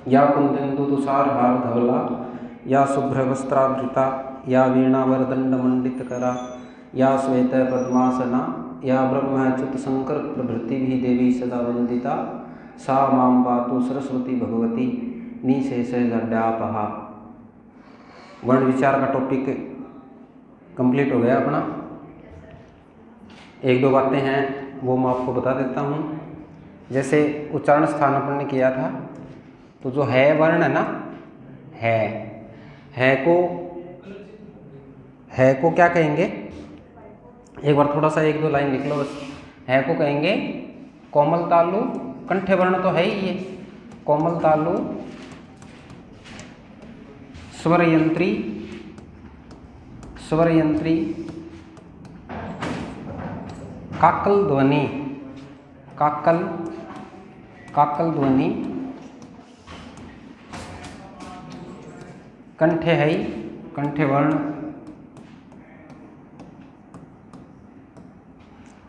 या कुंदेन्दु तुषार हार धवला, या शुभ्र वस्त्रावृता, या वीणावरदंड मंडितकरा, या श्वेत पद्मासना, या ब्रह्मच्युत शंकर प्रभृति भी देवी सदा वंदिता, सा मां पातु सरस्वती भगवती निशेष गड्ढापहा। वर्ण विचार का टॉपिक कंप्लीट हो गया अपना। एक दो बातें हैं वो मैं आपको बता देता हूँ। जैसे उच्चारण स्थान अपन ने किया था, तो जो है वर्ण है ना, है को क्या कहेंगे? एक बार थोड़ा सा एक दो लाइन लिख लो बस। है को कहेंगे कोमल तालु, कंठे वर्ण तो है ही ये, कोमल तालु, स्वर यंत्री, काकल ध्वनि, काकल ध्वनि, कंठे है, कंठे वर्ण।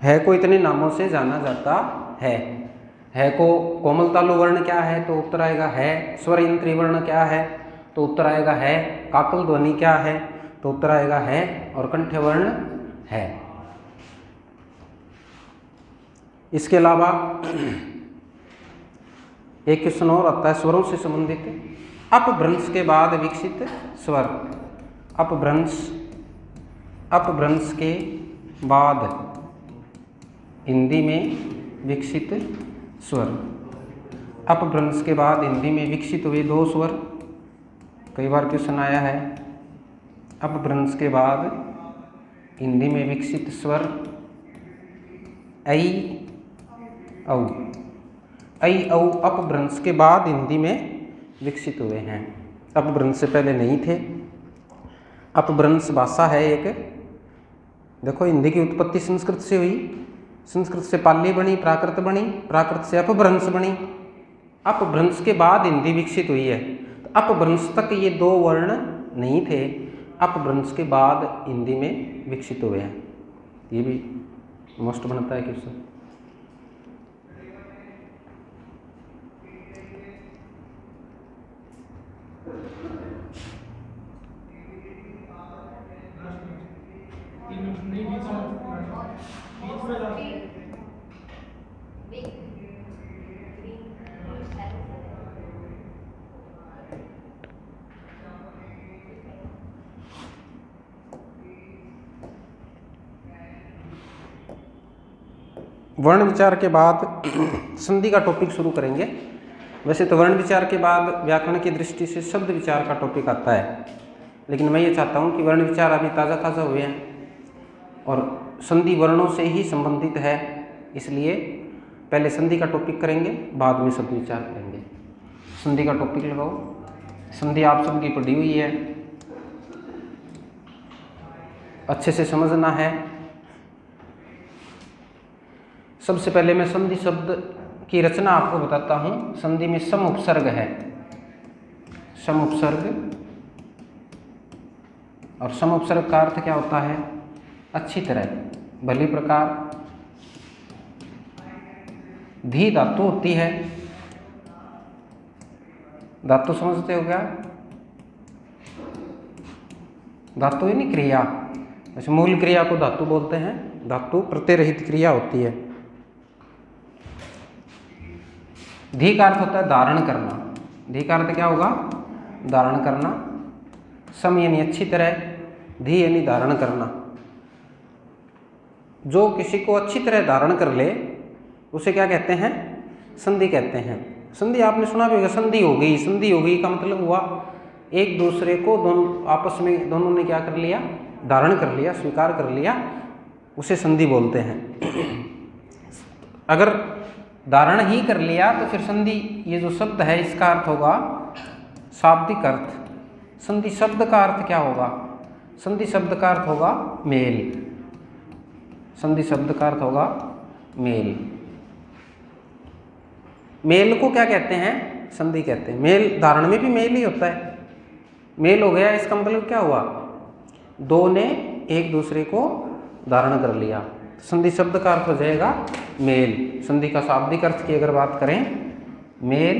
है को इतने नामों से जाना जाता है को कोमल तालु वर्ण क्या है तो उत्तर आएगा है, स्वर यंत्री वर्ण क्या है तो उत्तर आएगा है, काकल ध्वनि क्या है तो उत्तर आएगा है, और कंठे वर्ण है। इसके अलावा एक क्वेश्चन और आता है स्वरों से संबंधित। अपभ्रंश के बाद विकसित स्वर, अपभ्रंश के बाद हिंदी में विकसित स्वर, अपभ्रंश के बाद हिंदी में विकसित हुए दो स्वर। कई बार क्वेश्चन आया है, अपभ्रंश के बाद हिंदी में विकसित स्वर ऐ औ, अपभ्रंश के बाद हिंदी में विकसित हुए हैं, अपभ्रंश से पहले नहीं थे। अपभ्रंश भाषा है एक। देखो हिंदी की उत्पत्ति संस्कृत से हुई, संस्कृत से पाली बनी, प्राकृत बनी, प्राकृत से अपभ्रंश बनी, अपभ्रंश के बाद हिंदी विकसित हुई है। तो अपभ्रंश तक ये दो वर्ण नहीं थे, अपभ्रंश के बाद हिंदी में विकसित हुए हैं। ये भी मोस्ट बनता है क्वेश्चन। वर्ण विचार के बाद संधि का टॉपिक शुरू करेंगे। वैसे तो वर्ण विचार के बाद व्याकरण की दृष्टि से शब्द विचार का टॉपिक आता है, लेकिन मैं ये चाहता हूँ कि वर्ण विचार अभी ताज़ा हुए हैं और संधि वर्णों से ही संबंधित है, इसलिए पहले संधि का टॉपिक करेंगे, बाद में शब्द विचार करेंगे। संधि का टॉपिक लगाओ। संधि आप सबकी पढ़ी हुई है, अच्छे से समझना है। सबसे पहले मैं संधि शब्द की रचना आपको बताता हूँ। संधि में सम उपसर्ग है, सम उपसर्ग, और सम उपसर्ग का अर्थ क्या होता है? अच्छी तरह, भली प्रकार। धी धातु होती है, धातु समझते हो क्या? धातु है नहीं क्रिया, वैसे मूल क्रिया को धातु बोलते हैं। धातु प्रत्यय रहित क्रिया होती है। धी का अर्थ होता है धारण करना। धी का अर्थ क्या होगा? धारण करना। सम यानी अच्छी तरह, धी यानी धारण करना। जो किसी को अच्छी तरह धारण कर ले उसे क्या कहते हैं? संधि कहते हैं। संधि आपने सुना भी होगा, संधि हो गई। संधि हो गई का मतलब हुआ एक दूसरे को आपस में दोनों ने क्या कर लिया? धारण कर लिया, स्वीकार कर लिया, उसे संधि बोलते हैं। अगर धारण ही कर लिया तो फिर संधि, ये जो शब्द है इसका अर्थ होगा शाब्दिक अर्थ। संधि शब्द का अर्थ क्या होगा? संधि शब्द का अर्थ होगा मेल। संधि शब्द का अर्थ होगा मेल। मेल को क्या कहते हैं? संधि कहते हैं। मेल, धारण में भी मेल ही होता है। मेल हो गया, इसका मतलब क्या हुआ? दो ने एक दूसरे को धारण कर लिया। संधि शब्द का अर्थ हो जाएगा मेल। संधि का शाब्दिक अर्थ की अगर बात करें, मेल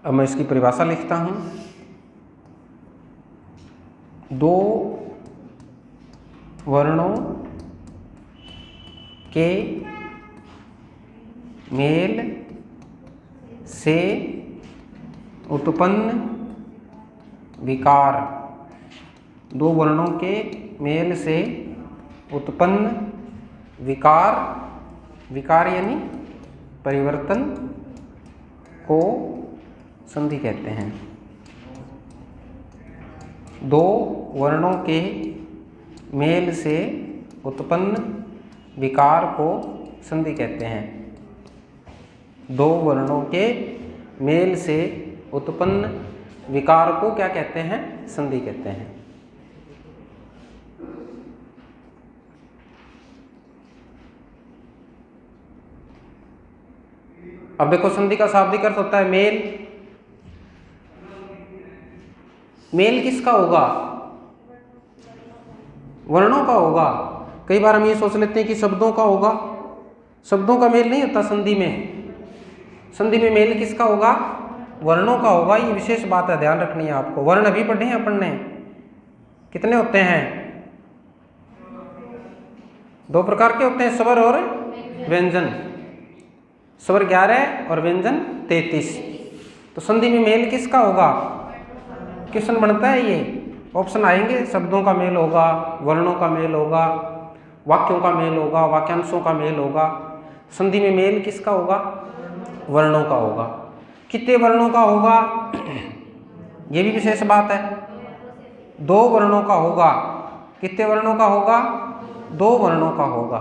अब मैं इसकी परिभाषा लिखता हूँ। दो वर्णों के मेल से उत्पन्न विकार, दो वर्णों के मेल से उत्पन्न विकार, विकार यानी परिवर्तन को संधि कहते हैं। दो वर्णों के मेल से उत्पन्न विकार को संधि कहते हैं। दो वर्णों के मेल से उत्पन्न विकार को क्या कहते हैं? संधि कहते हैं। अब देखो संधि का शाब्दिक अर्थ होता है मेल। मेल किसका होगा? वर्णों का होगा। कई बार हम ये सोच लेते हैं कि शब्दों का होगा। शब्दों का मेल नहीं होता संधि में। संधि में मेल किसका होगा? वर्णों का होगा। ये विशेष बात है, ध्यान रखनी है आपको। वर्ण अभी पढ़े हैं अपन ने। कितने होते हैं? दो प्रकार के होते हैं, स्वर और व्यंजन। स्वर 11 और व्यंजन 33। तो संधि में मेल किसका होगा? क्वेश्चन बनता है ये, ऑप्शन आएंगे। शब्दों का मेल होगा, वर्णों का मेल होगा, वाक्यों का मेल होगा, वाक्यांशों का मेल होगा। संधि में मेल किसका होगा? वर्णों का होगा। कितने वर्णों का होगा? ये भी विशेष बात है। दो वर्णों का होगा। कितने वर्णों का होगा? दो वर्णों का होगा।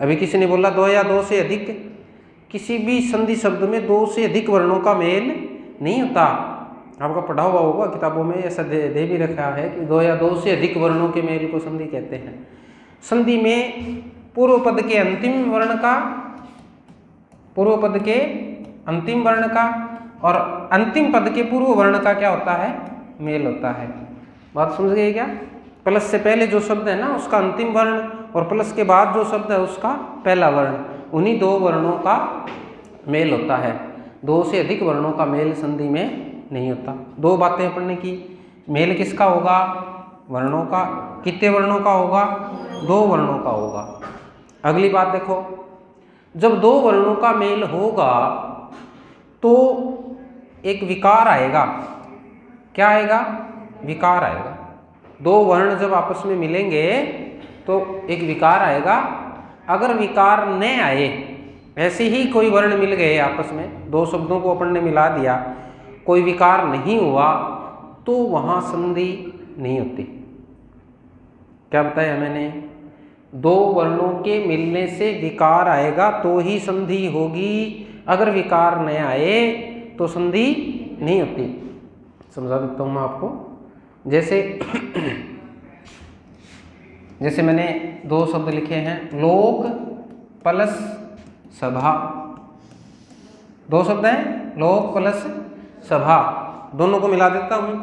अभी किसी ने बोला दो या दो से अधिक। किसी भी संधि शब्द में दो से अधिक वर्णों का मेल नहीं होता। आपको पढ़ा हुआ होगा किताबों में, ऐसा दे भी रखा है कि दो या दो से अधिक वर्णों के मेल को संधि कहते हैं। संधि में पूर्व पद के अंतिम वर्ण का, पूर्व पद के अंतिम वर्ण का और अंतिम पद के पूर्व वर्ण का क्या होता है? मेल होता है। बात समझ गए क्या? प्लस से पहले जो शब्द है ना उसका अंतिम वर्ण, और प्लस के बाद जो शब्द है उसका पहला वर्ण, उन्हीं दो वर्णों का मेल होता है। दो से अधिक वर्णों का मेल संधि में नहीं होता। दो बातें अपन ने की। मेल किसका होगा? वर्णों का। कितने वर्णों का होगा? दो वर्णों का होगा। अगली बात देखो, जब दो वर्णों का मेल होगा तो एक विकार आएगा। क्या आएगा? विकार आएगा। दो वर्ण जब आपस में मिलेंगे तो एक विकार आएगा। अगर विकार न आए, ऐसे ही कोई वर्ण मिल गए आपस में, दो शब्दों को अपन ने मिला दिया, कोई विकार नहीं हुआ, तो वहाँ संधि नहीं होती। क्या बताया मैंने? दो वर्णों के मिलने से विकार आएगा तो ही संधि होगी। अगर विकार न आए तो संधि नहीं होती। समझा देता हूँ मैं आपको। जैसे मैंने दो शब्द लिखे हैं, लोक प्लस सभा। दो शब्द हैं, लोक प्लस सभा। दोनों को मिला देता हूँ।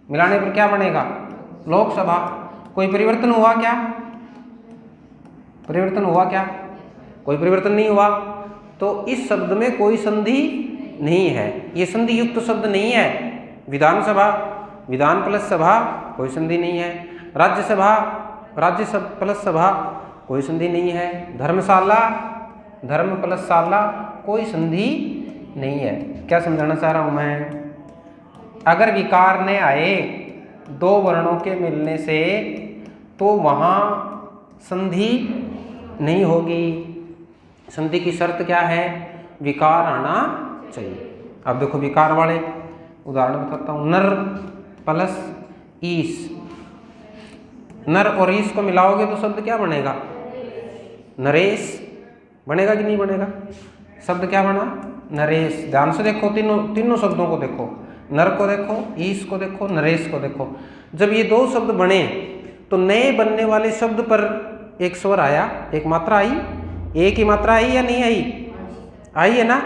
मिलाने पर क्या बनेगा? लोक सभा। कोई परिवर्तन हुआ क्या? परिवर्तन हुआ क्या? कोई परिवर्तन नहीं हुआ। तो इस शब्द में कोई संधि नहीं है। ये संधि युक्त शब्द नहीं है। विधानसभा, विधान प्लस सभा, कोई संधि नहीं है। राज्यसभा, राज्य प्लस सभा, कोई संधि नहीं है। धर्मशाला, धर्म प्लस शाला, कोई संधि नहीं है। क्या समझाना चाह रहा हूं मैं? अगर विकार न आए दो वर्णों के मिलने से तो वहां संधि नहीं होगी। संधि की शर्त क्या है? विकार आना चाहिए। अब देखो विकार वाले उदाहरण बताता हूं। नर प्लस ईस। नर और ईस को मिलाओगे तो शब्द क्या बनेगा? नरेश बनेगा कि नहीं बनेगा? शब्द क्या बना? नरेश। ध्यान से देखो, तीनों शब्दों को देखो। नर को देखो, ईस को देखो, नरेश को देखो। जब ये दो शब्द बने तो नए बनने वाले शब्द पर एक स्वर आया, एक मात्रा आई। एक ही मात्रा आई या नहीं आई? आई है ना।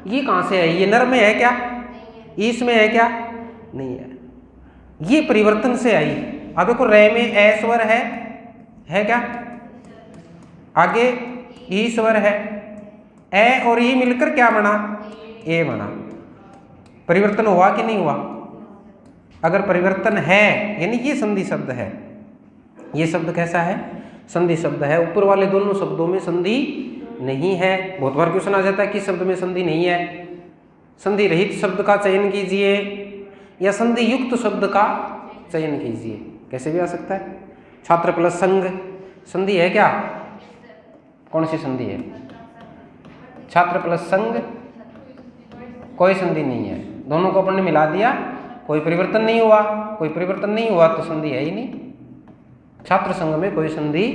ये कहाँ से आई? ये नर में है क्या? ईस में है क्या? नहीं है। ये परिवर्तन से आई। अब देखो रे में ए स्वर है क्या? आगे ई स्वर है। ए और ई मिलकर क्या बना? ए बना। परिवर्तन हुआ कि नहीं हुआ? अगर परिवर्तन है यानी ये संधि शब्द है। ये शब्द कैसा है? संधि शब्द है। ऊपर वाले दोनों शब्दों में संधि नहीं है। बहुत बार क्वेश्चन आ जाता है कि शब्द में संधि नहीं है। संधि रहित शब्द का चयन कीजिए या संधि युक्त शब्द का चयन कीजिए। कैसे भी आ सकता है। छात्र प्लस संघ संधि है क्या? कौन सी संधि है? छात्र प्लस संघ कोई संधि नहीं है। दोनों को अपन ने मिला दिया, कोई परिवर्तन नहीं हुआ। कोई परिवर्तन नहीं हुआ तो संधि है ही नहीं। छात्र संघ में कोई संधि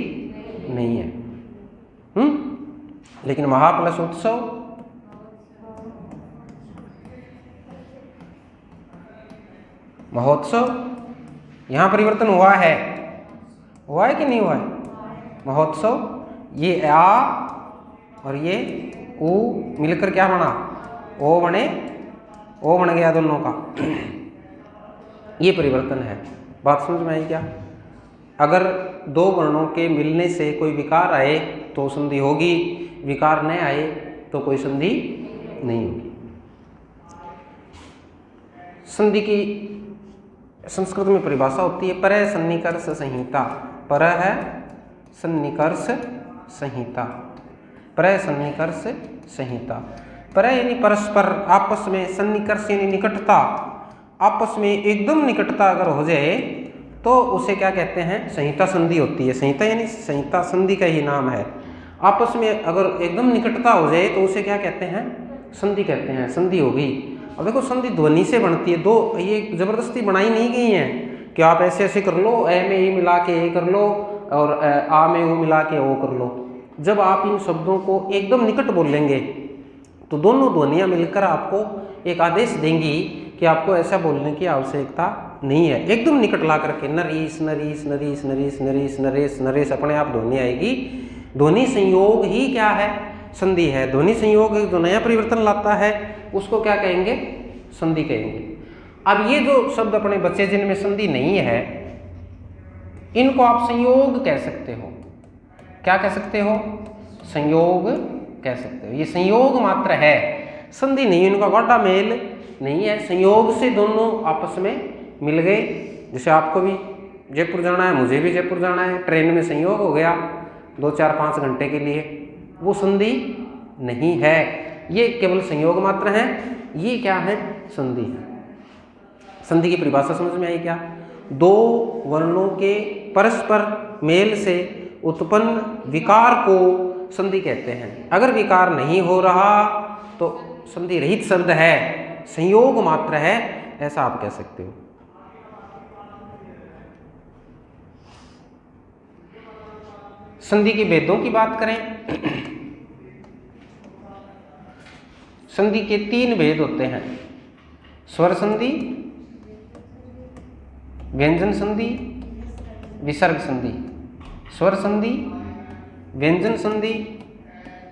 नहीं है। लेकिन महा प्लस उत्सव, महोत्सव, यहां परिवर्तन हुआ है। हुआ है कि नहीं हुआ है? महोत्सव, ये आ और ये ऊ मिलकर क्या बना? ओ बने, ओ बन गया दोनों का। ये परिवर्तन है। बात समझ में आई क्या? अगर दो वर्णों के मिलने से कोई विकार आए तो संधि होगी, विकार न आए तो कोई संधि नहीं होगी। संधि की संस्कृत में परिभाषा होती है परः सन्निकर्ष संहिता। परः सन्निकर्ष संहिता, परः सन्निकर्ष संहिता। परः यानी परस्पर, आपस में, सन्निकर्ष यानी निकटता, आपस में एकदम निकटता अगर हो जाए तो उसे क्या कहते हैं? संहिता संधि होती है। संहिता यानी संहिता संधि का ही नाम है। आपस में अगर एकदम निकटता हो जाए तो उसे क्या कहते हैं? संधि कहते हैं। संधि हो गई। अब देखो संधि ध्वनि से बनती है। दो, ये जबरदस्ती बनाई नहीं गई है कि आप ऐसे ऐसे कर लो, ए में ई मिला के ए कर लो और आ में ओ मिला के ओ कर लो। जब आप इन शब्दों को एकदम निकट बोलेंगे तो दोनों ध्वनियाँ मिलकर आपको एक आदेश देंगी कि आपको ऐसा बोलने की आवश्यकता नहीं है। एकदम निकट ला करके नरीस नरीस नरीस नरीस नरीस नरेश नरेश अपने आप ध्वनि आएगी। ध्वनि संयोग ही क्या है? संधि है। ध्वनि संयोग जो नया परिवर्तन लाता है उसको क्या कहेंगे? संधि कहेंगे। अब ये जो शब्द अपने बच्चे जिनमें संधि नहीं है इनको आप संयोग कह सकते हो। क्या कह सकते हो? संयोग कह सकते हो। ये संयोग मात्र है, संधि नहीं। इनका गाढ़ा मेल नहीं है। संयोग से दोनों आपस में मिल गए। जैसे आपको भी जयपुर जाना है, मुझे भी जयपुर जाना है, ट्रेन में संयोग हो गया 2 4 5 घंटे के लिए, वो संधि नहीं है। ये केवल संयोग मात्र है। ये क्या है? संधि है। संधि की परिभाषा समझ में आई क्या? दो वर्णों के परस्पर मेल से उत्पन्न विकार को संधि कहते हैं। अगर विकार नहीं हो रहा तो संधि रहित शब्द है, संयोग मात्र है, ऐसा आप कह सकते हो। संधि के भेदों की बात करें, संधि के 3 भेद होते हैं। स्वर संधि, व्यंजन संधि, विसर्ग संधि। स्वर संधि, व्यंजन संधि,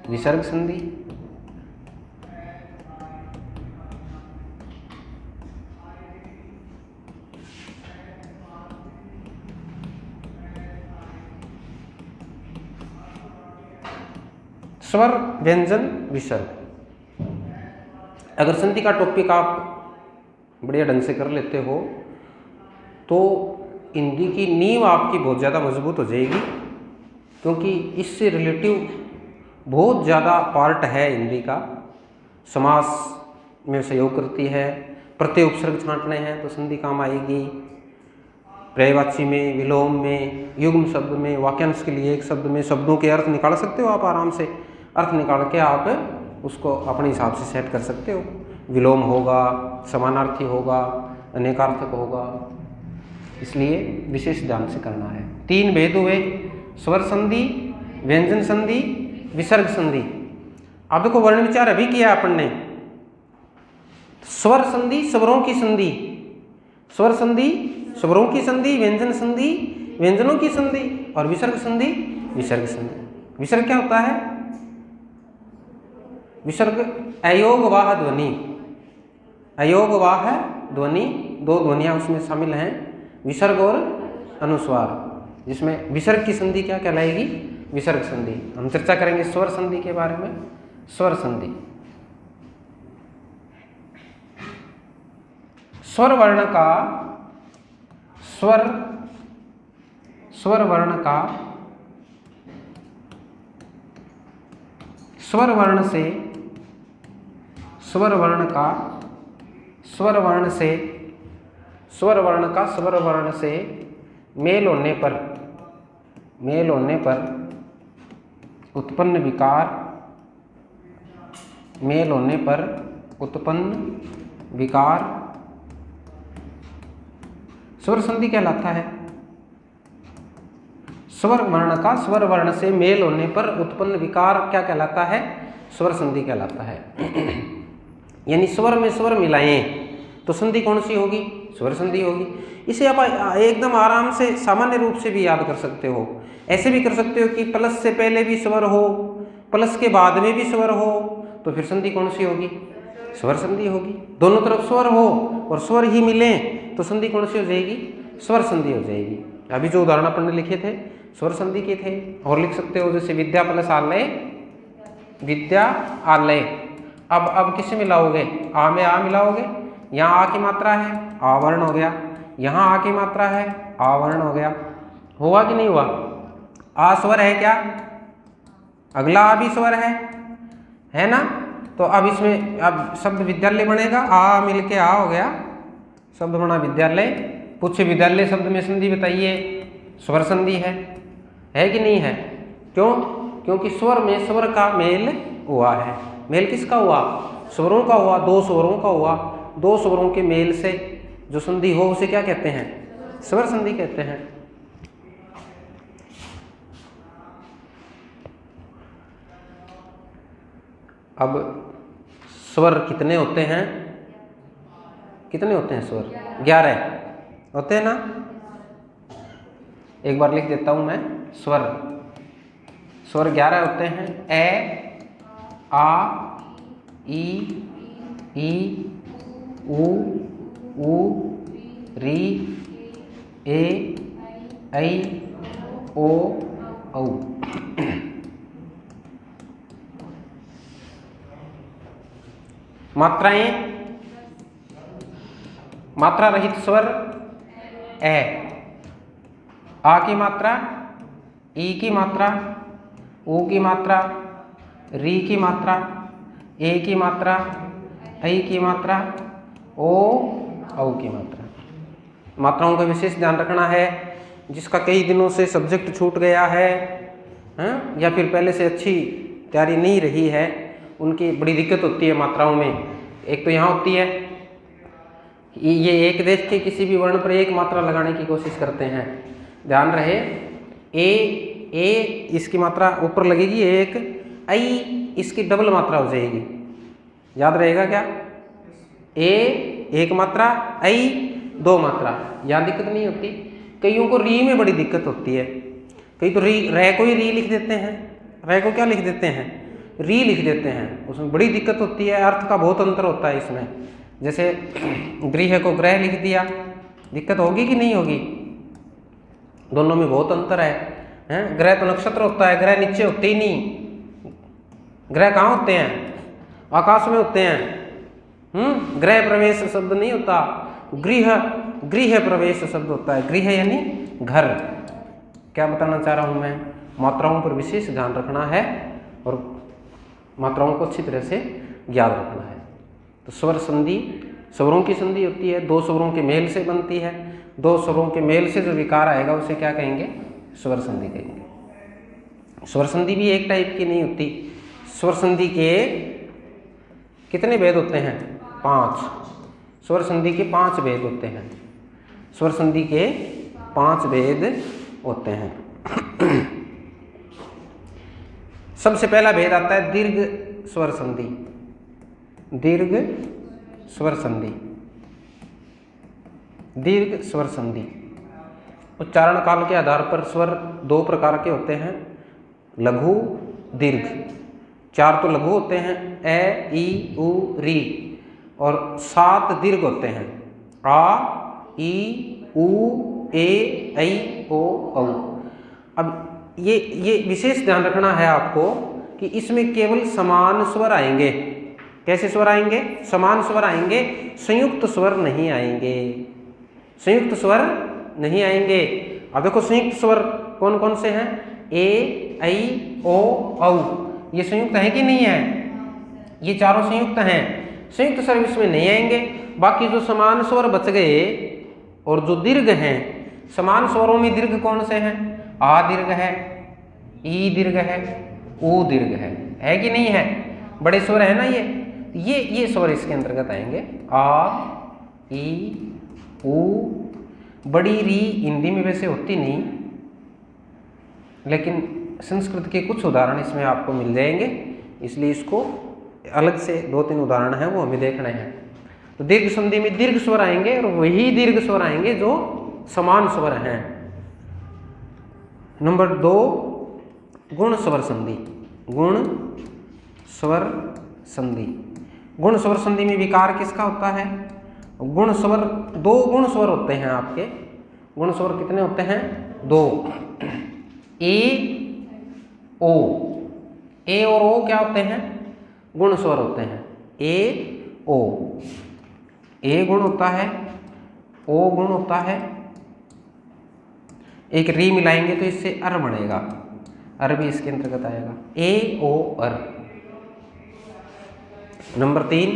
विसर्ग संधि। स्वर, व्यंजन, विसर्ग। अगर संधि का टॉपिक आप बढ़िया ढंग से कर लेते हो तो हिंदी की नींव आपकी बहुत ज़्यादा मजबूत हो जाएगी, क्योंकि इससे रिलेटिव बहुत ज़्यादा पार्ट है हिंदी का। समास में सहयोग करती है, प्रत्यय उपसर्ग छांटने हैं तो संधि काम आएगी, पर्यायवाची में, विलोम में, युग्म शब्द में, वाक्यांश के लिए एक शब्द में शब्दों के अर्थ निकाल सकते हो आप आराम से। अर्थ निकाल के आप उसको अपने हिसाब से सेट कर सकते हो। विलोम होगा, समानार्थी होगा, अनेकार्थक होगा, इसलिए विशेष ध्यान से करना है। 3 भेद हुए, स्वर संधि, व्यंजन संधि, विसर्ग संधि। अब देखो वर्ण विचार अभी किया अपन ने। स्वर संधि स्वरों की संधि, स्वर संधि स्वरों की संधि, व्यंजन संधि व्यंजनों की संधि, और विसर्ग संधि विसर्ग संधि। विसर्ग क्या होता है? विसर्ग अयोगवाह ध्वनि, अयोगवाह ध्वनि, 2 ध्वनियाँ उसमें शामिल हैं, विसर्ग और अनुस्वार, जिसमें विसर्ग की संधि क्या कहलाएगी? विसर्ग संधि। हम चर्चा करेंगे स्वर संधि के बारे में। स्वर संधि, स्वर वर्ण का स्वर वर्ण का स्वर वर्ण से स्वर वर्ण का स्वर वर्ण से स्वर वर्ण का स्वर वर्ण से मेल होने पर उत्पन्न विकार, मेल होने पर उत्पन्न विकार स्वर संधि कहलाता है। स्वर वर्ण का स्वर वर्ण से मेल होने पर उत्पन्न विकार क्या कहलाता है? स्वर संधि कहलाता है। यानी स्वर में स्वर मिलाएं तो संधि कौन सी होगी? स्वर संधि होगी। इसे आप एकदम आराम से सामान्य रूप से भी याद कर सकते हो। ऐसे भी कर सकते हो कि प्लस से पहले भी स्वर हो, प्लस के बाद में भी स्वर हो, तो फिर संधि कौन सी होगी? स्वर संधि होगी। दोनों तरफ स्वर हो और स्वर ही मिले तो संधि कौन सी हो जाएगी? स्वर संधि हो जाएगी। अभी जो उदाहरण अपन ने लिखे थे स्वर संधि के थे। और लिख सकते हो जैसे विद्या प्लस आलय, विद्या आलय। अब किससे मिलाओगे? आ में आ मिलाओगे, यहाँ आ की मात्रा है, आवर्ण हो गया। यहाँ आ की मात्रा है, आवर्ण हो गया। हुआ कि नहीं हुआ? आ स्वर है क्या? अगला आ भी स्वर है ना? तो अब इसमें अब शब्द विद्यालय बनेगा। आ मिलके आ हो गया, शब्द बना विद्यालय। पूछे विद्यालय शब्द में संधि बताइए, स्वर संधि है कि नहीं है? क्यों? क्योंकि स्वर में स्वर का मेल हुआ है। मेल किसका हुआ? स्वरों का हुआ, दो स्वरों का हुआ। दो स्वरों के मेल से जो संधि हो उसे क्या कहते हैं? स्वर संधि कहते हैं। अब स्वर कितने होते हैं? कितने होते हैं स्वर? 11 होते हैं ना? एक बार लिख देता हूं मैं। स्वर 11 होते हैं। ए, आ, ई, उ, री, ए, ऐ, ओ, औ। मात्राएं, मात्रा रहित स्वर ए, आ की मात्रा, ई की मात्रा, ऊ की मात्रा, री की मात्रा, ए की मात्रा, ऐ की मात्रा, ओ, औ की मात्रा। मात्राओं का विशेष ध्यान रखना है। जिसका कई दिनों से सब्जेक्ट छूट गया है, या फिर पहले से अच्छी तैयारी नहीं रही है, उनकी बड़ी दिक्कत होती है मात्राओं में। एक तो यहाँ होती है, ये एक देश के किसी भी वर्ण पर एक मात्रा लगाने की कोशिश करते हैं। ध्यान रहे, ए इसकी मात्रा ऊपर लगेगी एक, ऐ इसकी डबल मात्रा हो जाएगी। याद रहेगा क्या? ए एक मात्रा, ऐ दो मात्रा। यहाँ दिक्कत नहीं होती। कईयों को री में बड़ी दिक्कत होती है। कई तो रे को ही री लिख देते हैं। रे को क्या लिख देते हैं? री लिख देते हैं। उसमें बड़ी दिक्कत होती है। अर्थ का बहुत अंतर होता है इसमें। जैसे गृह को ग्रह लिख दिया, दिक्कत होगी कि नहीं होगी? दोनों में बहुत अंतर है। ग्रह तो नक्षत्र होता है, ग्रह नीचे होते ही नहीं। ग्रह कहाँ होते हैं? आकाश में होते हैं। ग्रह प्रवेश शब्द नहीं होता, गृह प्रवेश शब्द होता है। गृह यानी घर। क्या बताना चाह रहा हूं मैं? मात्राओं पर विशेष ध्यान रखना है और मात्राओं को अच्छी तरह से याद रखना है। तो स्वर संधि स्वरों की संधि होती है, दो स्वरों के मेल से बनती है। दो स्वरों के मेल से जो विकार आएगा उसे क्या कहेंगे? स्वर संधि कहेंगे। स्वर संधि भी एक टाइप की नहीं होती। स्वर संधि के कितने भेद होते हैं? 5। स्वर संधि के 5 भेद होते हैं। स्वर संधि के 5 भेद होते हैं। सबसे पहला भेद आता है दीर्घ स्वर संधि। दीर्घ स्वर संधि, दीर्घ स्वर संधि। उच्चारण काल के आधार पर स्वर 2 प्रकार के होते हैं, लघु, दीर्घ। 4 तो लघु होते हैं, ए, ई, उ, री, और 7 दीर्घ होते हैं, आ, ई, उ, ए, ऐ, ओ, औ। अब ये विशेष ध्यान रखना है आपको कि इसमें केवल समान स्वर आएंगे। कैसे स्वर आएंगे? समान स्वर आएंगे, संयुक्त स्वर नहीं आएंगे, संयुक्त स्वर नहीं आएंगे। अब देखो संयुक्त स्वर कौन कौन से हैं? ए, ऐ, ओ, औ। ये संयुक्त है कि नहीं है? ये चारों संयुक्त हैं, संयुक्त स्वर इसमें नहीं आएंगे। बाकी जो समान स्वर बच गए और जो दीर्घ हैं, समान स्वरों में दीर्घ कौन से हैं? आ दीर्घ है, ई दीर्घ है, ऊ दीर्घ है कि नहीं है? बड़े स्वर है ना ये स्वर इसके अंतर्गत आएंगे। आ, ई, ऊ। बड़ी री हिंदी में वैसे होती नहीं, लेकिन संस्कृत के कुछ उदाहरण इसमें आपको मिल जाएंगे, इसलिए इसको अलग से 2-3 उदाहरण हैं वो हमें देखने हैं। तो दीर्घ संधि में दीर्घ स्वर आएंगे और वही दीर्घ स्वर आएंगे जो समान स्वर हैं। नंबर 2, गुण स्वर संधि। गुण स्वर संधि। गुण स्वर संधि में विकार किसका होता है? गुण स्वर, 2 गुण स्वर होते हैं आपके। गुण स्वर कितने होते हैं? 2। ए, ओ। ए और ओ क्या होते हैं? गुण स्वर होते हैं। ए, ओ। ए गुण होता है, ओ गुण होता है। एक री मिलाएंगे तो इससे अर बनेगा, अर भी इसके अंतर्गत आएगा। ए, ओ, अर। नंबर 3,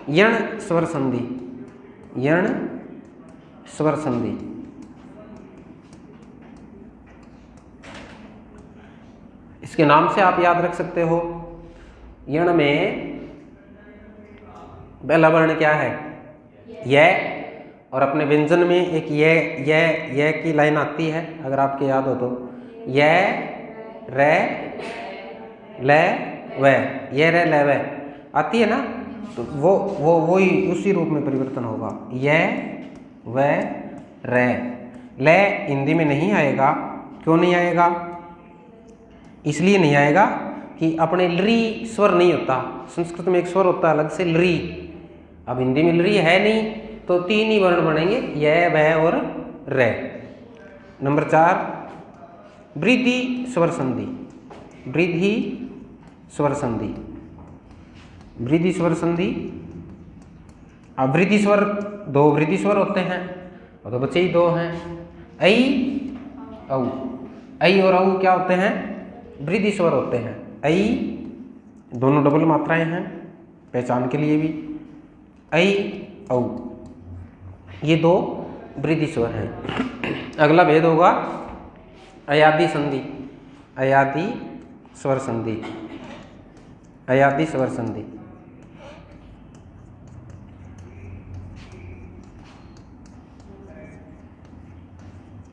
यण स्वर संधि। यण स्वर संधि। इसके नाम से आप याद रख सकते हो। यण में पहला वर्ण क्या है? य। और अपने व्यंजन में एक ये की लाइन आती है, अगर आपके याद हो तो। य, रे, ल, व। ये रे ल व आती है ना, तो वो ही उसी रूप में परिवर्तन होगा। य, व, रे। ल हिंदी में नहीं आएगा। क्यों नहीं आएगा? इसलिए नहीं आएगा कि अपने लरी स्वर नहीं होता। संस्कृत में एक स्वर होता है अलग से, लरी। अब हिंदी में लरी है नहीं, तो 3 ही वर्ण बनेंगे, य, व और रे। नंबर 4, वृद्धि स्वर संधि। वृद्धि स्वर संधि। वृद्धि स्वर संधि। अब वृद्धि स्वर, 2 वृद्धि स्वर होते हैं, और तो बचे ही 2 हैं। ऐ, औ। ऐ और औ क्या होते हैं? वृद्धि स्वर होते हैं। ऐ, दोनों डबल मात्राएं हैं पहचान के लिए भी। ऐ, औ, ये 2 वृद्धि स्वर हैं। अगला भेद होगा अयादि संधि। अयादि स्वर संधि। अयादि स्वर संधि।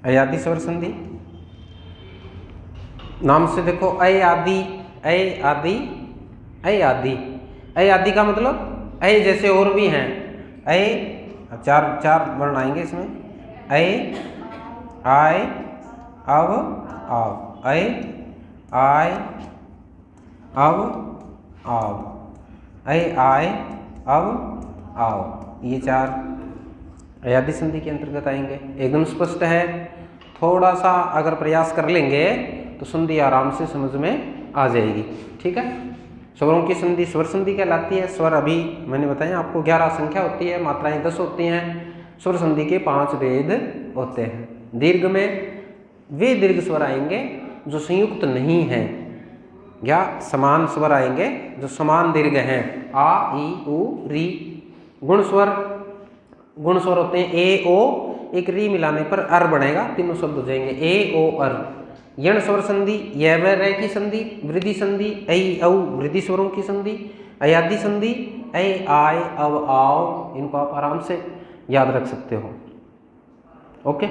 अयादि स्वर संधि नाम से देखो, ऐ आदि, ऐ आदि, ऐ आदि। ऐ आदि का मतलब ऐ जैसे और भी हैं। ऐ, 4 वर्ण आएंगे इसमें। ऐ, आय, अब, आव। ऐ, आय, अब, आव। ऐ, आय, अब, आव। ये 4 अयादि संधि के अंतर्गत आएंगे। एकदम स्पष्ट है। थोड़ा सा अगर प्रयास कर लेंगे तो संधि आराम से समझ में आ जाएगी। ठीक है। स्वरों की संधि स्वर संधि कहलाती है। स्वर अभी मैंने बताया आपको 11 संख्या होती है, मात्राएं 10 होती हैं। स्वर संधि के 5 भेद होते हैं। दीर्घ में वे दीर्घ स्वर आएंगे जो संयुक्त नहीं हैं, या समान स्वर आएंगे जो समान दीर्घ हैं। आ, ई, उ, री। गुण स्वर, गुण स्वर होते हैं ए, ओ, एक री मिलाने पर अर बनेगा, तीनों शब्द हो जाएंगे ए, ओ, अर। यण स्वर संधि, य, व, रे की संधि। वृद्धि संधि, ऐ, औ, वृद्धि स्वरों की संधि। अयादि संधि, ऐ, आय, अब, आओ। इनको आप आराम से याद रख सकते हो। ओके।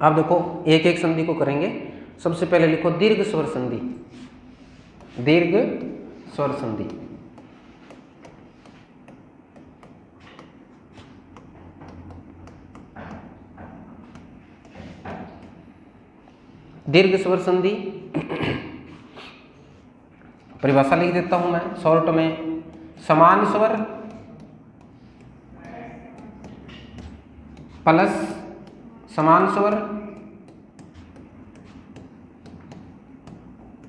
अब देखो एक एक संधि को करेंगे। सबसे पहले लिखो दीर्घ स्वर संधि। दीर्घ स्वर संधि। दीर्घ स्वर संधि परिभाषा लिख देता हूं मैं शॉर्ट में। समान स्वर प्लस समान स्वर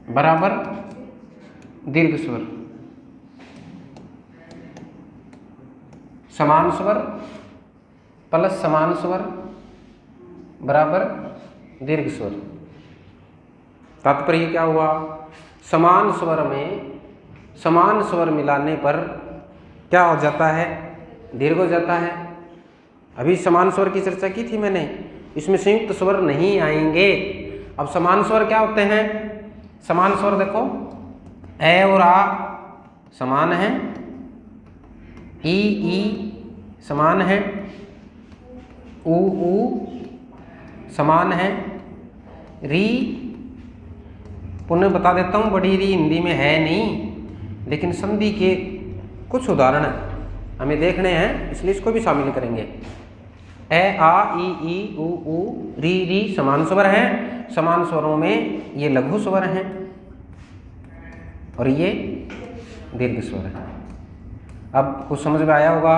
बराबर दीर्घ स्वर। समान स्वर प्लस समान स्वर बराबर दीर्घ स्वर। तात्पर्य क्या हुआ? समान स्वर में समान स्वर मिलाने पर क्या हो जाता है? दीर्घ हो जाता है। अभी समान स्वर की चर्चा की थी मैंने, इसमें संयुक्त स्वर नहीं आएंगे। अब समान स्वर क्या होते हैं? समान स्वर देखो, ए और आ समान है, ई समान है, ऊ समान है, री पुनः बता देता हूँ, बड़ी री हिंदी में है नहीं, लेकिन संधि के कुछ उदाहरण हमें देखने हैं, इसलिए इसको भी शामिल करेंगे। ए आ ई ऊ री समान स्वर हैं। समान स्वरों में ये लघु स्वर हैं और ये दीर्घ स्वर है। अब कुछ समझ में आया होगा।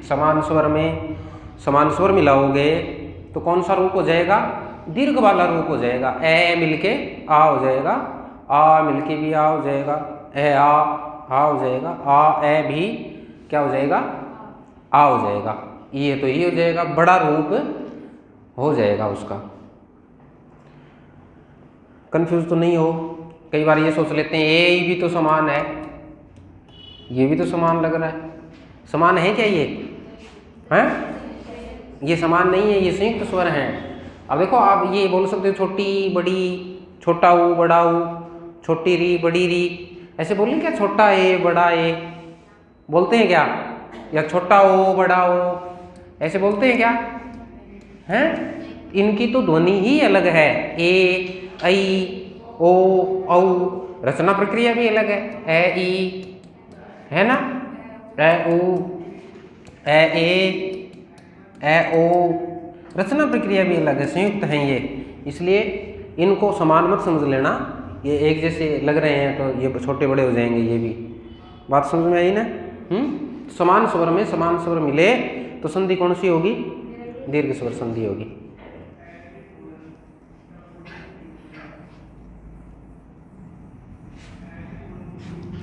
समान स्वर में समान स्वर मिलाओगे तो कौन सा रूप हो जाएगा? दीर्घ वाला रूप हो जाएगा। ए मिलके आ हो जाएगा, आ मिलके भी आ हो जाएगा, ए आ हो जाएगा, आ ए भी क्या हो जाएगा? आ हो जाएगा। ये तो ये हो जाएगा, बड़ा रूप हो जाएगा उसका। कंफ्यूज तो नहीं हो। कई बार ये सोच लेते हैं ए भी तो समान है, ये भी तो समान लग रहा है। समान है क्या ये? हैं? ये समान नहीं है, ये संयुक्त स्वर हैं। अब देखो, आप ये बोल सकते हो छोटी बड़ी, छोटा ऊ बड़ा ऊ, छोटी री बड़ी री, ऐसे बोलें क्या? छोटा ए बड़ा ए बोलते हैं क्या? या छोटा ओ बड़ा ओ ऐसे बोलते हैं क्या? हैं? इनकी तो ध्वनि ही अलग है। ए ऐ ओ औ, रचना प्रक्रिया भी अलग है। ए ई है ना, ए ऊ ए ओ, रचना प्रक्रिया भी अलग है, संयुक्त हैं ये। इसलिए इनको समान मत समझ लेना, ये एक जैसे लग रहे हैं तो ये छोटे बड़े हो जाएंगे। ये भी बात समझ में आई ना? समान स्वर में समान स्वर मिले तो संधि कौन सी होगी? दीर्घ स्वर संधि होगी।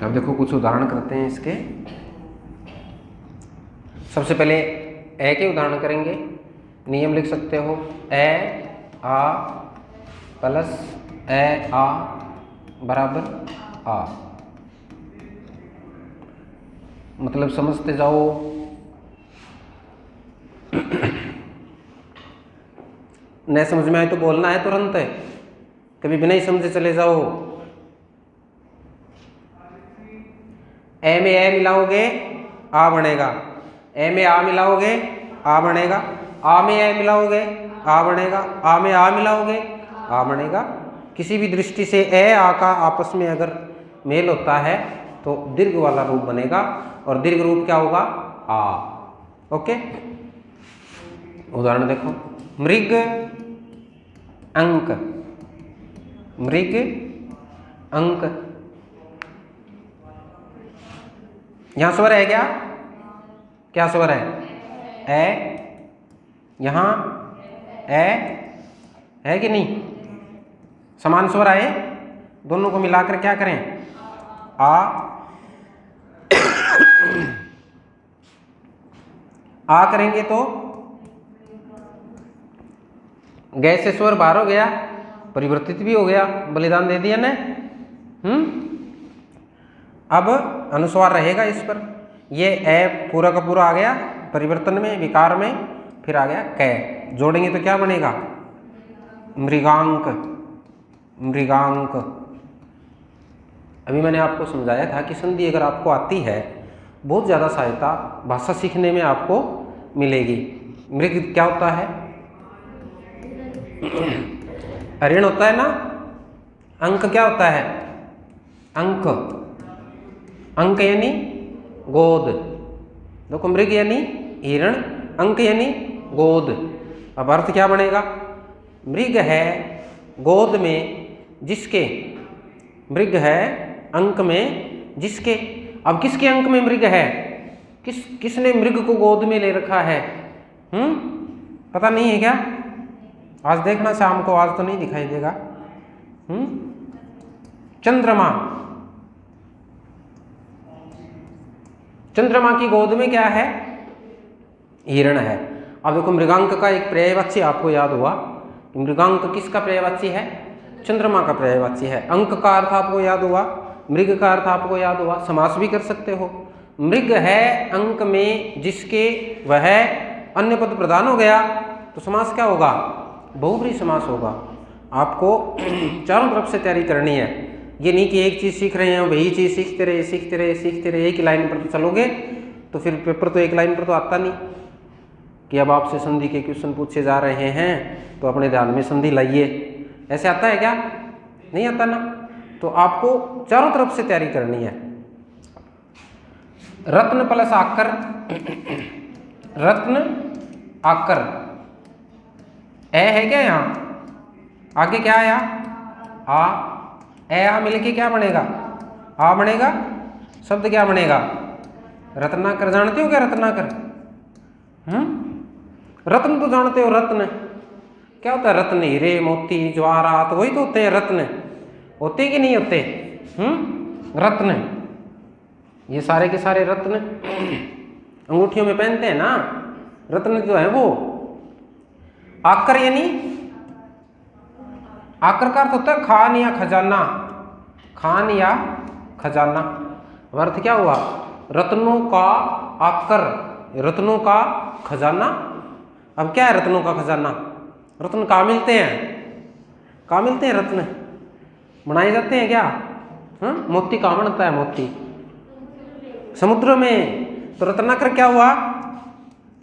अब देखो कुछ उदाहरण करते हैं इसके। सबसे पहले ए के उदाहरण करेंगे। नियम लिख सकते हो, ए आ प्लस ए आ बराबर आ। मतलब समझते जाओ। नहीं समझ में आए तो बोलना है तुरंत, कभी बिना ही समझे चले जाओ। ए में ए मिलाओगे आ बनेगा, ए में आ मिलाओगे आ बनेगा, आ में ए मिलाओगे आ बनेगा, आ में आ मिलाओगे आ बनेगा। किसी भी दृष्टि से ए आ का आपस में अगर मेल होता है तो दीर्घ वाला रूप बनेगा, और दीर्घ रूप क्या होगा? आ। ओके, उदाहरण देखो। मृग अंक, मृग अंक। यहां स्वर है क्या? क्या स्वर है? ए। यहां ए है कि नहीं? समान स्वर आए, दोनों को मिलाकर क्या करें? आ। आ करेंगे तो गै से स्वर बाहर हो गया, परिवर्तित भी हो गया, बलिदान दे दिया ने। अब अनुस्वार रहेगा इस पर। ये ए पूरा का पूरा आ गया परिवर्तन में, विकार में, फिर आ गया कै। जोड़ेंगे तो क्या बनेगा? मृगांक, मृगांक। अभी मैंने आपको समझाया था कि संधि अगर आपको आती है, बहुत ज़्यादा सहायता भाषा सीखने में आपको मिलेगी। मृग क्या होता है? ऋण होता है ना। अंक क्या होता है? अंक, अंक यानी गोद। देखो, मृग यानी हिरण, अंक यानी गोद। अब अर्थ क्या बनेगा? मृग है गोद में जिसके, मृग है अंक में जिसके। अब किसके अंक में मृग है? किसने मृग को गोद में ले रखा है? पता नहीं है क्या? आज देखना शाम को, आज तो नहीं दिखाई देगा। चंद्रमा, चंद्रमा की गोद में क्या है? हिरण है। अब देखो मृगांक का एक पर्यायवाची आपको याद हुआ, मृगांक किसका पर्यायवाची है? चंद्रमा का पर्यायवाची है। अंक का अर्थ आपको याद हुआ, मृग का अर्थ आपको याद हुआ। समास भी कर सकते हो। मृग है अंक में जिसके वह अन्य पद प्रदान हो गया तो समास क्या होगा? बहुब्रीहि समास होगा। आपको चारों तरफ से तैयारी करनी है। ये नहीं कि एक चीज़ सीख रहे हैं वही चीज़ सीखते रहे एक ही लाइन पर तो चलोगे तो फिर पेपर तो एक लाइन पर तो आता नहीं कि अब आपसे संधि के क्वेश्चन पूछे जा रहे हैं तो अपने ध्यान में संधि लाइए। ऐसे आता है क्या? नहीं आता ना। तो आपको चारों तरफ से तैयारी करनी है। रत्न प्लस आकर, रत्न आकर, ए है क्या यहाँ? आगे क्या आया? आ, ए आ मिलके क्या बनेगा? आ बनेगा। शब्द क्या बनेगा? रत्नाकर। जानते हो क्या रत्नाकर? रत्न तो जानते हो। रत्न क्या होता है? रत्न हीरे मोती जवाहरात वही तो होते हैं। रत्न होते कि नहीं होते? रत्न, ये सारे के सारे रत्न अंगूठियों में पहनते हैं ना, रत्न जो है वो। आकर यानी आकर का अर्थ होता है खान या खजाना, खान या खजाना। अर्थ क्या हुआ? रत्नों का आकर, रत्नों का खजाना। अब क्या है रत्नों का खजाना? रत्न कहाँ मिलते हैं? कहाँ मिलते हैं रत्न? बनाए जाते हैं क्या? मोती कहाँ बनता है? मोती समुद्र में। तो रत्नाकर क्या हुआ?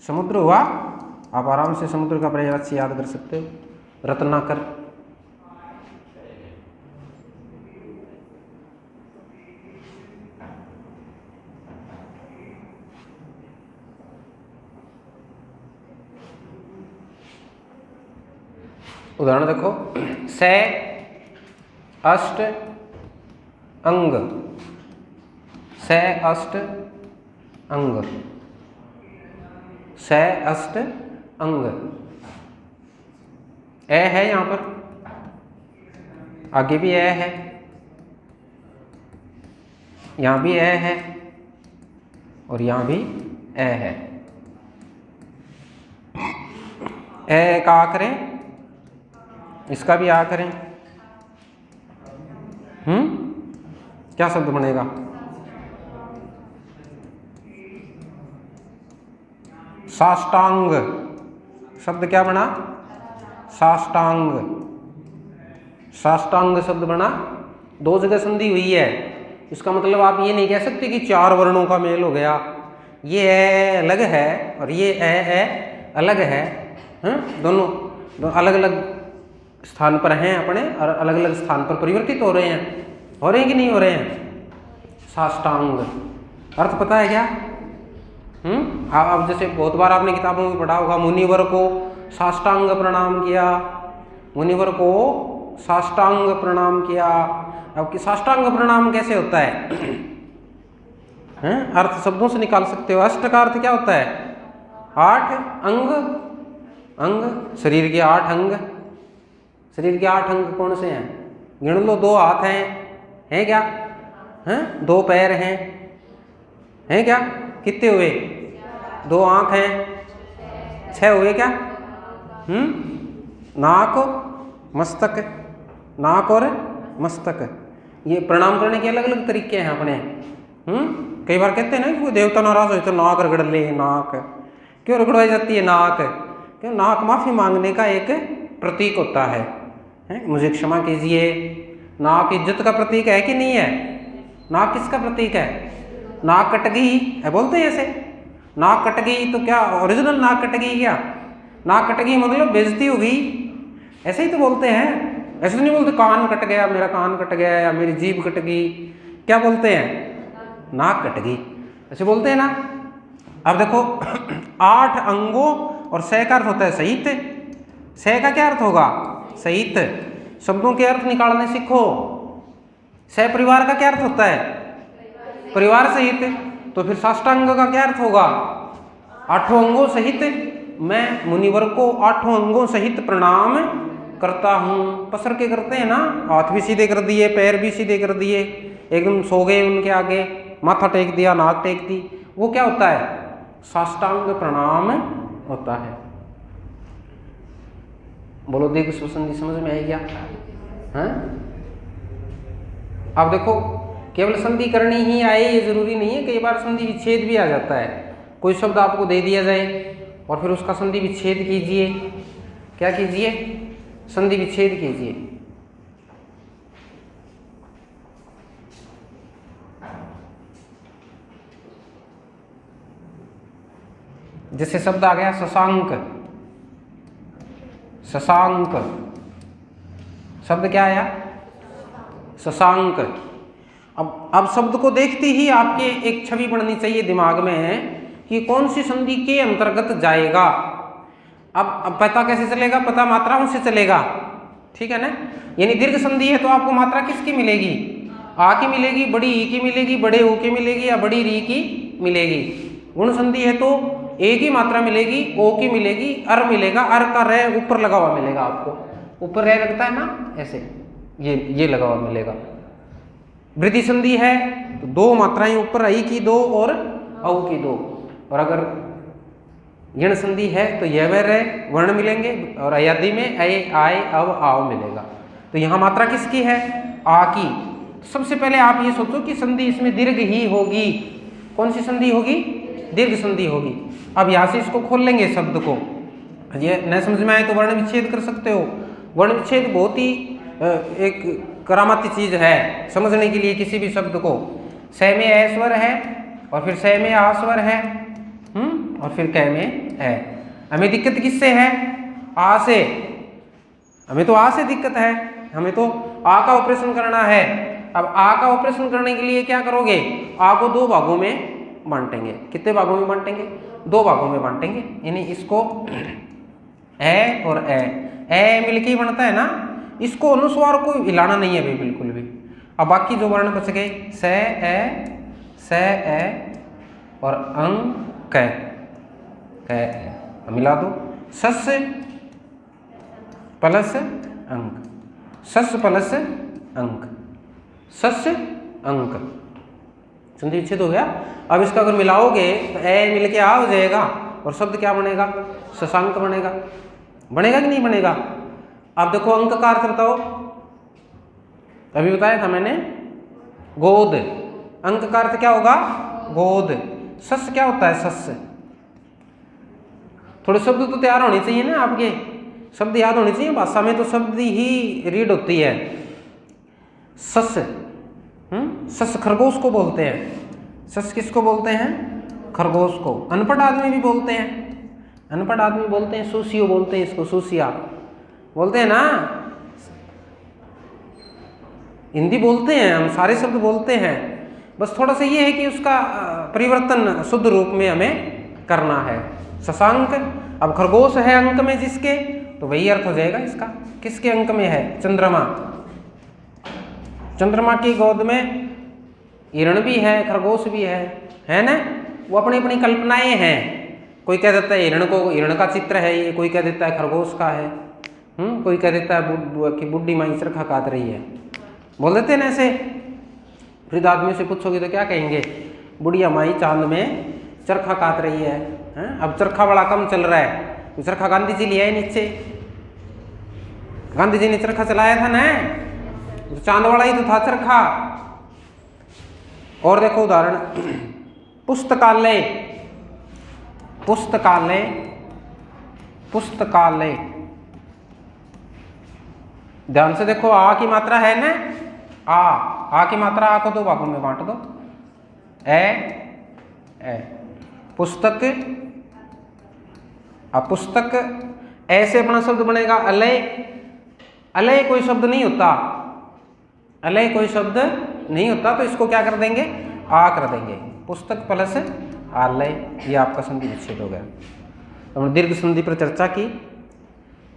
समुद्र हुआ। आप आराम से समुद्र का पर्यायवाची याद कर सकते हो, रत्नाकर। उदाहरण देखो, से अष्ट अंग, से अष्ट अंग, से अष्ट अंग। ए है यहां पर, आगे भी ए है, यहां भी ए है और यहां भी ए है। ए का आ करें, इसका भी आ करें। क्या शब्द बनेगा? साष्टांग। शब्द क्या बना? साष्टांग। साष्टांग शब्द बना। दो जगह संधि हुई है। इसका मतलब आप ये नहीं कह सकते कि चार वर्णों का मेल हो गया। ये ए अलग है और ये ए अलग है। दोनों अलग अलग स्थान पर हैं अपने और अलग अलग स्थान पर परिवर्तित हो रहे हैं। हो रहे हैं कि नहीं हो रहे हैं? साष्टांग अर्थ पता है क्या? अब जैसे बहुत बार आपने किताबों में पढ़ा होगा, मुनिवर को साष्टांग प्रणाम किया, मुनिवर को साष्टांग प्रणाम किया। अब कि साष्टांग प्रणाम कैसे होता है? अर्थ शब्दों से निकाल सकते हो। अष्ट का अर्थ क्या होता है? 8 अंग। अंग शरीर के 8 अंग। शरीर के 8 अंग कौन से हैं? गिन लो। 2 हाथ हैं क्या? 2 पैर हैं क्या? कितने हुए? 2 आँख हैं, 6 हुए क्या? नाक मस्तक, नाक और मस्तक। ये प्रणाम करने के अलग अलग तरीके हैं अपने। कई बार कहते हैं ना कि कोई देवता नाराज हो तो नाक रगड़ ले। नाक क्यों रगड़वाई जाती है? नाक क्यों? नाक माफी मांगने का एक प्रतीक होता है। मुझे क्षमा कीजिए। नाक इज्जत का प्रतीक है कि नहीं है? नाक किसका प्रतीक है? नाक कट गई है बोलते हैं ऐसे। नाक कट गई तो क्या ओरिजिनल नाक कट गई क्या? नाक कट गई मतलब बेइज्जती हो गई, ऐसे ही तो बोलते हैं। ऐसे नहीं बोलते कान कट गया, मेरा कान कट गया या मेरी जीभ कट गई। क्या बोलते हैं? नाक कट गई, ऐसे बोलते हैं ना। अब देखो 8 अंगों और सह का अर्थ होता है सहित। सह का क्या अर्थ होगा? सहित। शब्दों के अर्थ निकालने सीखो। सह परिवार का क्या अर्थ होता है? परिवार सहित। तो फिर साष्टांग का क्या अर्थ होगा? 8 अंगों सहित। मैं मुनिवर को 8 अंगों सहित प्रणाम करता हूँ। पसर के करते हैं ना, हाथ भी सीधे कर दिए, पैर भी सीधे कर दिए, एकदम सो गए उनके आगे, माथा टेक दिया, नाक टेक दी। वो क्या होता है? साष्टांग प्रणाम होता है। बोलो दीर्घ संधि समझ में आई क्या? हैं? अब देखो केवल संधि करनी ही आए ये जरूरी नहीं है, कई बार संधि विच्छेद भी आ जाता है। कोई शब्द आपको दे दिया जाए और फिर उसका संधि विच्छेद कीजिए। क्या कीजिए? संधि विच्छेद कीजिए। जैसे शब्द आ गया शशांक, शशांक शब्द क्या आया? शशांक। अब शब्द को देखते ही आपके एक छवि बननी चाहिए दिमाग में कि कौन सी संधि के अंतर्गत जाएगा। अब पता कैसे चलेगा? पता मात्राओं से चलेगा, ठीक है ना। यानी दीर्घ संधि है तो आपको मात्रा किसकी मिलेगी? आ की मिलेगी, बड़ी ई की मिलेगी, बड़े ऊ की मिलेगी या बड़ी री की मिलेगी। गुण संधि है तो ए की मात्रा मिलेगी, ओ की मिलेगी, अर मिलेगा, अर का रे ऊपर लगा हुआ मिलेगा आपको। ऊपर रे लगता है ना, ऐसे ये लगा हुआ मिलेगा। वृद्धि संधि है तो दो मात्राएं ऊपर, आई की दो और औ की दो। और अगर यण संधि है तो यह व रे वर्ण मिलेंगे और अयादि में ए आए अव आओ मिलेगा। तो यहाँ मात्रा किसकी है? आ की। सबसे पहले आप ये सोचो कि संधि इसमें दीर्घ ही होगी। कौन सी संधि होगी? दीर्घ संधि होगी। अब यहाँ से इसको खोल लेंगे शब्द को। ये न समझ में आए तो वर्ण विच्छेद कर सकते हो। वर्ण विच्छेद बहुत ही एक करामाती चीज है समझने के लिए किसी भी शब्द को। स में ए स्वर है और फिर स में आ स्वर है, और फिर क में है। हमें दिक्कत किससे है? आ से। हमें तो आ से दिक्कत है, हमें तो आ का ऑपरेशन करना है। अब आ का ऑपरेशन करने के लिए क्या करोगे? आ को दो भागों में बांटेंगे। कितने भागों में बांटेंगे? दो भागों में बांटेंगे। यानी इसको ए और ए मिलके ही बनता है ना। इसको अनुस्वार को हिलाना नहीं है भाई बिल्कुल भी। अब बाकी जो वर्ण बच गए स ए और अंक क मिला दो। सस प्लस अंक, सस प्लस अंक, सस अंक। संधि विच्छेद हो गया। अब इसका अगर मिलाओगे तो ए मिलके आ हो जाएगा और शब्द क्या बनेगा? शशांक बनेगा। बनेगा कि नहीं बनेगा? अब देखो अंक का अर्थ बताओ। अभी बताया था मैंने, गोद। अंक का अर्थ क्या होगा? गोद। सस क्या होता है? सस। थोड़े शब्द तो तैयार होने चाहिए ना आपके, शब्द याद होने चाहिए। भाषा में तो शब्द ही रीड होती है। सस, सस खरगोश को बोलते हैं। सस किसको बोलते हैं? खरगोश को। अनपढ़ आदमी भी बोलते हैं, अनपढ़ आदमी बोलते हैं सूसियो बोलते हैं इसको, सूसिया बोलते हैं ना। हिंदी बोलते हैं हम, सारे शब्द बोलते हैं, बस थोड़ा सा ये है कि उसका परिवर्तन शुद्ध रूप में हमें करना है। शशांक। अब खरगोश है अंक में जिसके, तो वही अर्थ हो जाएगा इसका। किसके अंक में है? चंद्रमा। चंद्रमा की गोद में हिरण भी है, खरगोश भी है ना। वो अपनी अपनी कल्पनाएं हैं। कोई कह देता है हिरण को, हिरण का चित्र है ये, कोई कह देता है खरगोश का है, कोई कह देता है कि बुड्ढी माई चरखा काट रही है, बोल देते हैं ना ऐसे। वृद्ध आदमी से पूछोगे तो क्या कहेंगे? बुढ़िया माई चांद में चरखा काट रही है। अब चरखा बड़ा कम चल रहा है, चरखा गांधी जी ले आए नीचे। गांधी जी ने चरखा चलाया था ना, चांद वाला ही तो था चरखा। और देखो उदाहरण, पुस्तकालय। पुस्तकालय, पुस्तकालय। ध्यान से देखो, आ की मात्रा है ना, आ की मात्रा आ को दो भागों में बांट दो। ए पुस्तक। अब पुस्तक ऐसे अपना शब्द बनेगा अलय। अलय कोई शब्द नहीं होता, अलय कोई शब्द नहीं होता, तो इसको क्या कर देंगे? आ कर देंगे। पुस्तक प्लस आलय, ये आपका संधि विच्छेद हो गया। तो हमने दीर्घ संधि पर चर्चा की,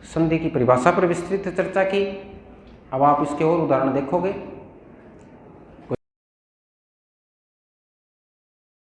संधि की परिभाषा पर विस्तृत चर्चा की। अब आप इसके और उदाहरण देखोगे।